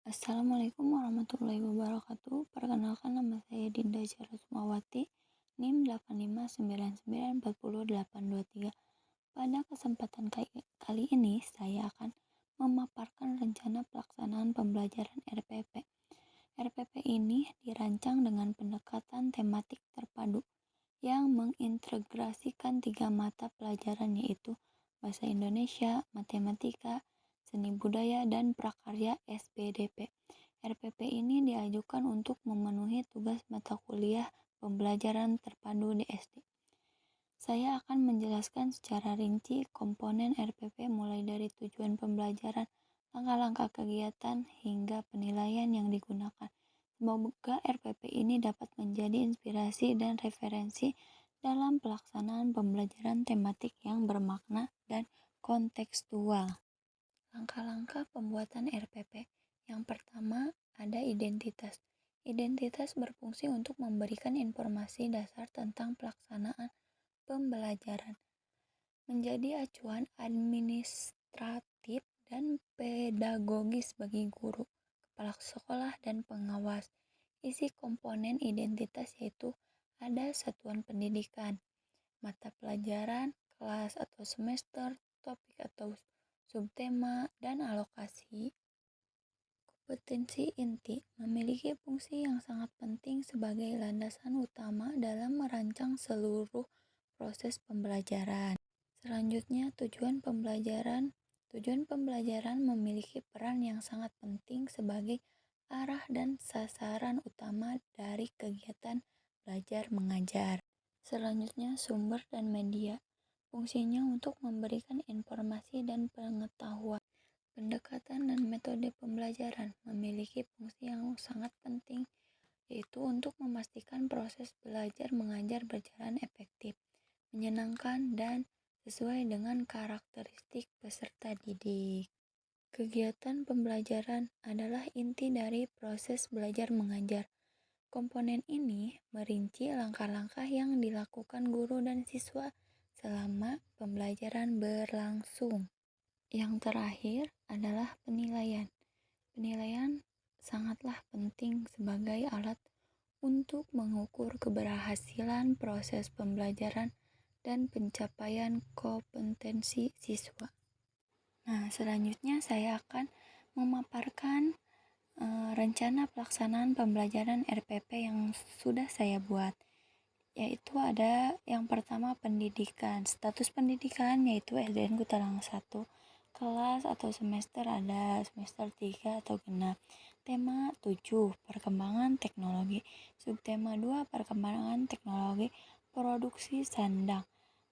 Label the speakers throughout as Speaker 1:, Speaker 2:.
Speaker 1: Assalamualaikum warahmatullahi wabarakatuh. Perkenalkan nama saya Dinda Syarasmawati, NIM 859940823. Pada kesempatan kali ini saya akan memaparkan rencana pelaksanaan pembelajaran RPP. RPP ini dirancang dengan pendekatan tematik terpadu yang mengintegrasikan 3 mata pelajaran, yaitu Bahasa Indonesia, Matematika, Seni Budaya, dan Prakarya SBDP. RPP ini diajukan untuk memenuhi tugas mata kuliah pembelajaran terpadu di SD. Saya akan menjelaskan secara rinci komponen RPP mulai dari tujuan pembelajaran, langkah-langkah kegiatan, hingga penilaian yang digunakan. Semoga RPP ini dapat menjadi inspirasi dan referensi dalam pelaksanaan pembelajaran tematik yang bermakna dan kontekstual. Langkah-langkah pembuatan RPP. Yang pertama, ada identitas. Identitas berfungsi untuk memberikan informasi dasar tentang pelaksanaan pembelajaran, menjadi acuan administratif dan pedagogis bagi guru, kepala sekolah, dan pengawas. Isi komponen identitas yaitu ada satuan pendidikan, mata pelajaran, kelas atau semester, topik atau subtema, dan alokasi. Kompetensi inti memiliki fungsi yang sangat penting sebagai landasan utama dalam merancang seluruh proses pembelajaran. Selanjutnya, tujuan pembelajaran. Tujuan pembelajaran memiliki peran yang sangat penting sebagai arah dan sasaran utama dari kegiatan belajar mengajar. Selanjutnya, sumber dan media. Fungsinya untuk memberikan informasi dan pengetahuan. Pendekatan dan metode pembelajaran memiliki fungsi yang sangat penting, yaitu untuk memastikan proses belajar mengajar berjalan efektif, menyenangkan, dan sesuai dengan karakteristik peserta didik. Kegiatan pembelajaran adalah inti dari proses belajar mengajar. Komponen ini merinci langkah-langkah yang dilakukan guru dan siswa selama pembelajaran berlangsung. Yang terakhir adalah penilaian. Penilaian sangatlah penting sebagai alat untuk mengukur keberhasilan proses pembelajaran dan pencapaian kompetensi siswa. Nah, selanjutnya saya akan memaparkan rencana pelaksanaan pembelajaran RPP yang sudah saya buat, yaitu ada yang pertama pendidikan. Status pendidikan yaitu SDN Kutalang 1, kelas atau semester ada semester 3 atau genap. Tema 7, perkembangan teknologi. Subtema 2, perkembangan teknologi produksi sandang.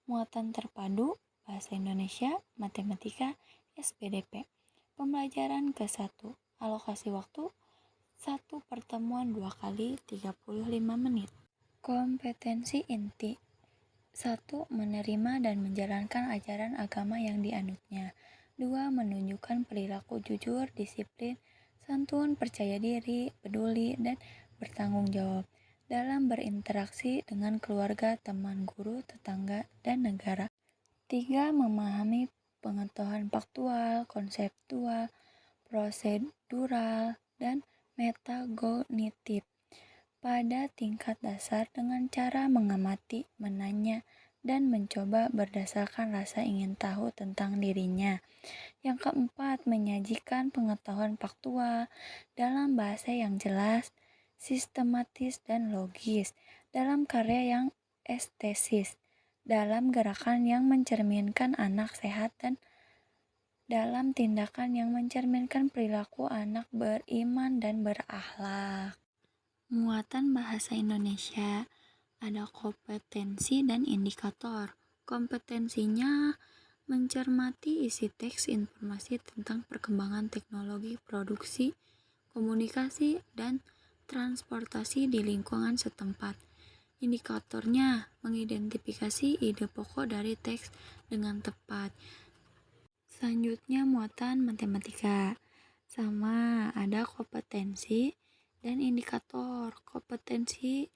Speaker 1: Muatan terpadu, Bahasa Indonesia, Matematika, SPDP. Pembelajaran ke-1, alokasi waktu 1 pertemuan 2 kali 35 menit. Kompetensi inti. 1. Menerima dan menjalankan ajaran agama yang dianutnya. 2. Menunjukkan perilaku jujur, disiplin, santun, percaya diri, peduli, dan bertanggung jawab dalam berinteraksi dengan keluarga, teman, guru, tetangga, dan negara. 3. Memahami pengetahuan faktual, konseptual, prosedural, dan metagognitif pada tingkat dasar dengan cara mengamati, menanya, dan mencoba berdasarkan rasa ingin tahu tentang dirinya. Yang keempat, menyajikan pengetahuan faktual dalam bahasa yang jelas, sistematis, dan logis, dalam karya yang estetis, dalam gerakan yang mencerminkan anak sehat, dan dalam tindakan yang mencerminkan perilaku anak beriman dan berakhlak. Muatan bahasa Indonesia, ada kompetensi dan indikator. Kompetensinya mencermati isi teks informasi tentang perkembangan teknologi produksi, komunikasi, dan transportasi di lingkungan setempat. Indikatornya mengidentifikasi ide pokok dari teks dengan tepat. Selanjutnya, muatan matematika. Sama, ada kompetensi dan indikator. Kompetensi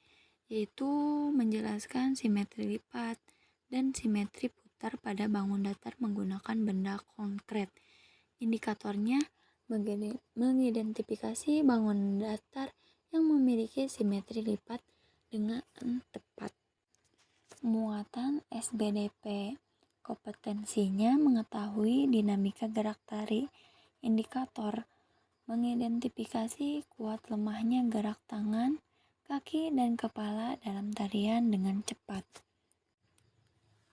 Speaker 1: yaitu menjelaskan simetri lipat dan simetri putar pada bangun datar menggunakan benda konkret. Indikatornya mengidentifikasi bangunan datar yang memiliki simetri lipat dengan tepat. Muatan SBDP. Kompetensinya mengetahui dinamika gerak tari. Indikator mengidentifikasi kuat lemahnya gerak tangan, kaki, dan kepala dalam tarian dengan cepat.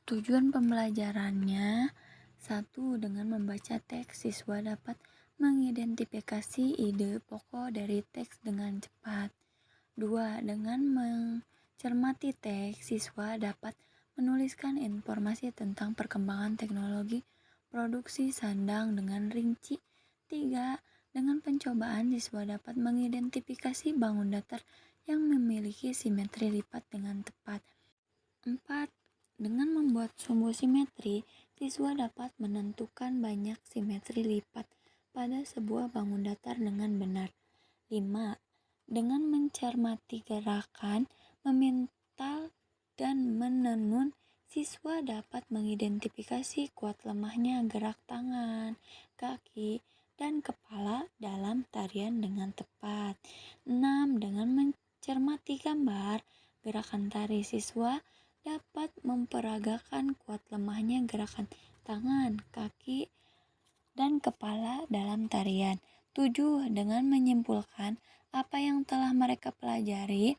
Speaker 1: Tujuan pembelajarannya: 1. Dengan membaca teks, siswa dapat mengidentifikasi ide pokok dari teks dengan cepat. 2. Dengan mencermati teks, siswa dapat menuliskan informasi tentang perkembangan teknologi produksi sandang dengan rinci. 3. Dengan pencobaan, siswa dapat mengidentifikasi bangun datar yang memiliki simetri lipat dengan tepat. 4. Dengan membuat sumbu simetri, siswa dapat menentukan banyak simetri lipat pada sebuah bangun datar dengan benar. 5. Dengan mencermati gerakan, memintal, dan menenun, siswa dapat mengidentifikasi kuat lemahnya gerak tangan, kaki, dan kepala dalam tarian dengan tepat. 6. Dengan mencermati gambar gerakan tari, siswa dapat memperagakan kuat lemahnya gerakan tangan, kaki, dan kepala dalam tarian. 7. Dengan menyimpulkan apa yang telah mereka pelajari,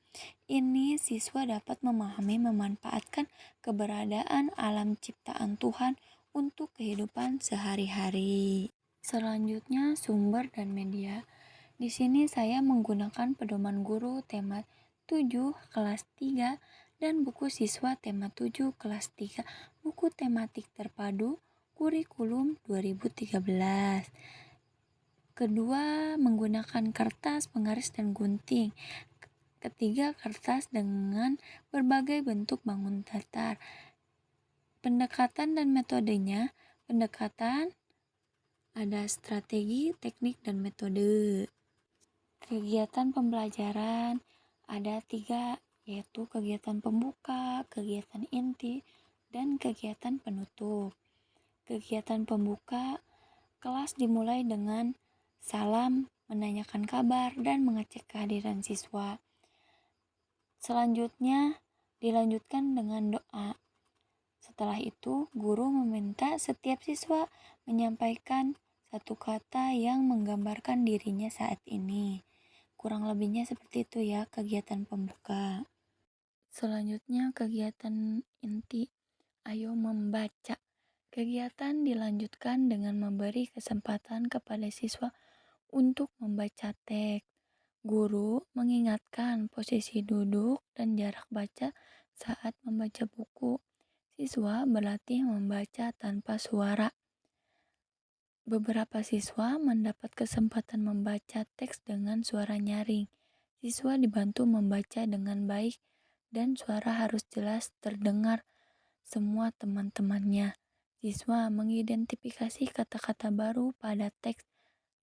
Speaker 1: ini siswa dapat memahami memanfaatkan keberadaan alam ciptaan Tuhan untuk kehidupan sehari-hari. Selanjutnya, sumber dan media. Di sini saya menggunakan pedoman guru tema 7 kelas 3 dan buku siswa tema 7 kelas 3, buku tematik terpadu kurikulum 2013. Kedua, menggunakan kertas, penggaris, dan gunting. Ketiga, kertas dengan berbagai bentuk bangun datar. Pendekatan dan metodenya. Pendekatan ada strategi, teknik, dan metode. Kegiatan pembelajaran ada 3, yaitu kegiatan pembuka, kegiatan inti, dan kegiatan penutup. Kegiatan pembuka, kelas dimulai dengan salam, menanyakan kabar, dan mengecek kehadiran siswa. Selanjutnya dilanjutkan dengan doa. Setelah itu, guru meminta setiap siswa menyampaikan satu kata yang menggambarkan dirinya saat ini. Kurang lebihnya seperti itu ya kegiatan pembuka. Selanjutnya kegiatan inti. Ayo membaca. Kegiatan dilanjutkan dengan memberi kesempatan kepada siswa untuk membaca teks. Guru mengingatkan posisi duduk dan jarak baca saat membaca buku. Siswa berlatih membaca tanpa suara. Beberapa siswa mendapat kesempatan membaca teks dengan suara nyaring. Siswa dibantu membaca dengan baik dan suara harus jelas terdengar semua teman-temannya. Siswa mengidentifikasi kata-kata baru pada teks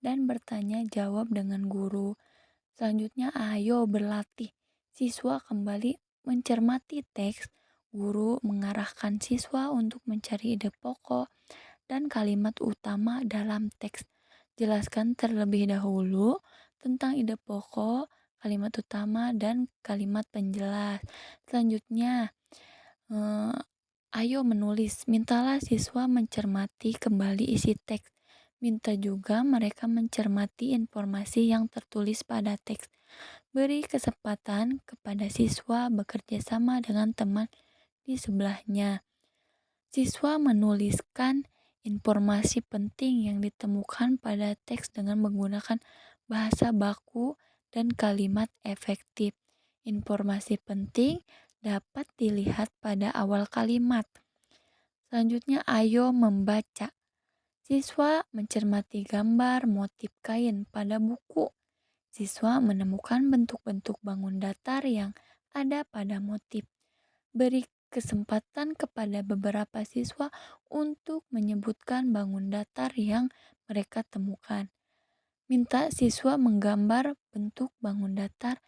Speaker 1: dan bertanya jawab dengan guru. Selanjutnya, ayo berlatih. Siswa kembali mencermati teks. Guru mengarahkan siswa untuk mencari ide pokok dan kalimat utama dalam teks. Jelaskan terlebih dahulu tentang ide pokok, kalimat utama, dan kalimat penjelas. Selanjutnya, ayo menulis. Mintalah siswa mencermati kembali isi teks. Minta juga mereka mencermati informasi yang tertulis pada teks. Beri kesempatan kepada siswa bekerja sama dengan teman di sebelahnya. Siswa menuliskan informasi penting yang ditemukan pada teks dengan menggunakan bahasa baku dan kalimat efektif. Informasi penting dapat dilihat pada awal kalimat. Selanjutnya, ayo membaca. Siswa mencermati gambar motif kain pada buku. Siswa menemukan bentuk-bentuk bangun datar yang ada pada motif. Beri kesempatan kepada beberapa siswa untuk menyebutkan bangun datar yang mereka temukan. Minta siswa menggambar bentuk bangun datar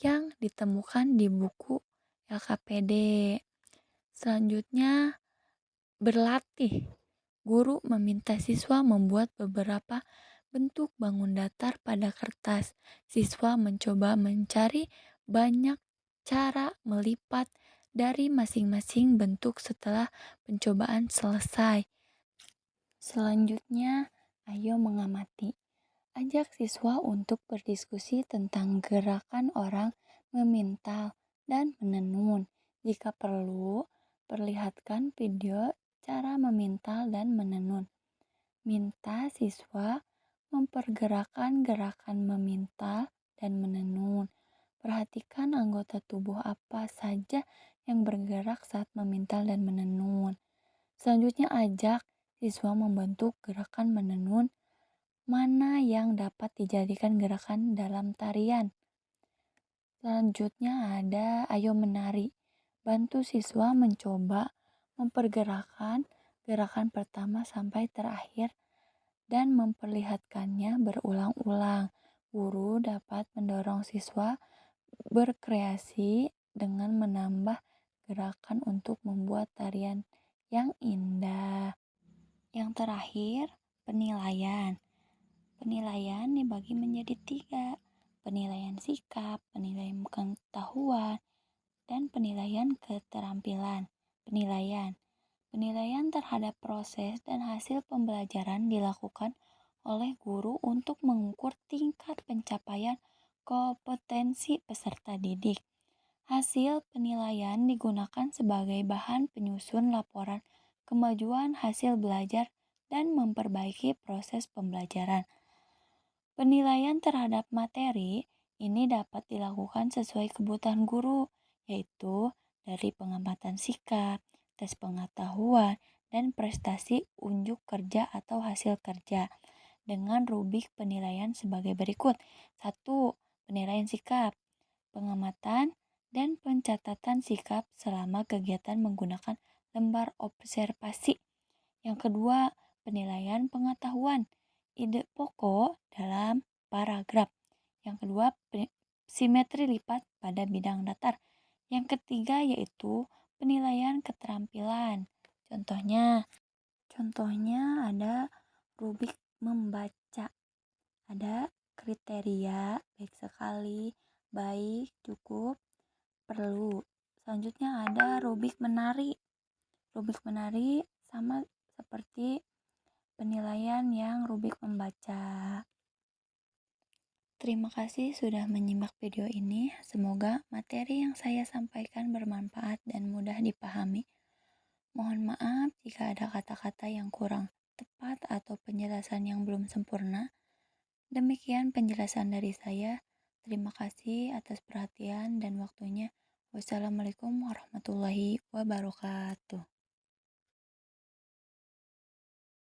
Speaker 1: yang ditemukan di buku LKPD. Selanjutnya, berlatih. Guru meminta siswa membuat beberapa bentuk bangun datar pada kertas. Siswa mencoba mencari banyak cara melipat dari masing-masing bentuk setelah pencobaan selesai. Selanjutnya, ayo mengamati. Ajak siswa untuk berdiskusi tentang gerakan orang memintal dan menenun. Jika perlu, perlihatkan video cara memintal dan menenun. Minta siswa mempergerakkan gerakan memintal dan menenun. Perhatikan anggota tubuh apa saja yang bergerak saat memintal dan menenun. Selanjutnya ajak siswa membentuk gerakan menenun mana yang dapat dijadikan gerakan dalam tarian. Selanjutnya ada ayo menari. Bantu siswa mencoba mempergerakkan gerakan pertama sampai terakhir dan memperlihatkannya berulang-ulang. Guru dapat mendorong siswa berkreasi dengan menambah gerakan untuk membuat tarian yang indah. Yang terakhir, penilaian. Penilaian dibagi menjadi 3, penilaian sikap, penilaian pengetahuan, dan penilaian keterampilan. Penilaian. Penilaian terhadap proses dan hasil pembelajaran dilakukan oleh guru untuk mengukur tingkat pencapaian kompetensi peserta didik. Hasil penilaian digunakan sebagai bahan penyusun laporan kemajuan hasil belajar dan memperbaiki proses pembelajaran. Penilaian terhadap materi ini dapat dilakukan sesuai kebutuhan guru, yaitu dari pengamatan sikap, tes pengetahuan, dan prestasi unjuk kerja atau hasil kerja. Dengan rubrik penilaian sebagai berikut. 1. Penilaian sikap, pengamatan, dan pencatatan sikap selama kegiatan menggunakan lembar observasi. Yang kedua, penilaian pengetahuan, ide pokok dalam paragraf. Yang kedua, simetri lipat pada bidang datar. Yang ketiga yaitu penilaian keterampilan. Contohnya ada rubrik membaca. Ada kriteria baik sekali, baik, cukup, perlu. Selanjutnya ada rubrik menari. Rubrik menari sama seperti penilaian yang rubrik membaca. Terima kasih sudah menyimak video ini. Semoga materi yang saya sampaikan bermanfaat dan mudah dipahami. Mohon maaf jika ada kata-kata yang kurang tepat atau penjelasan yang belum sempurna. Demikian penjelasan dari saya. Terima kasih atas perhatian dan waktunya. Wassalamualaikum warahmatullahi wabarakatuh.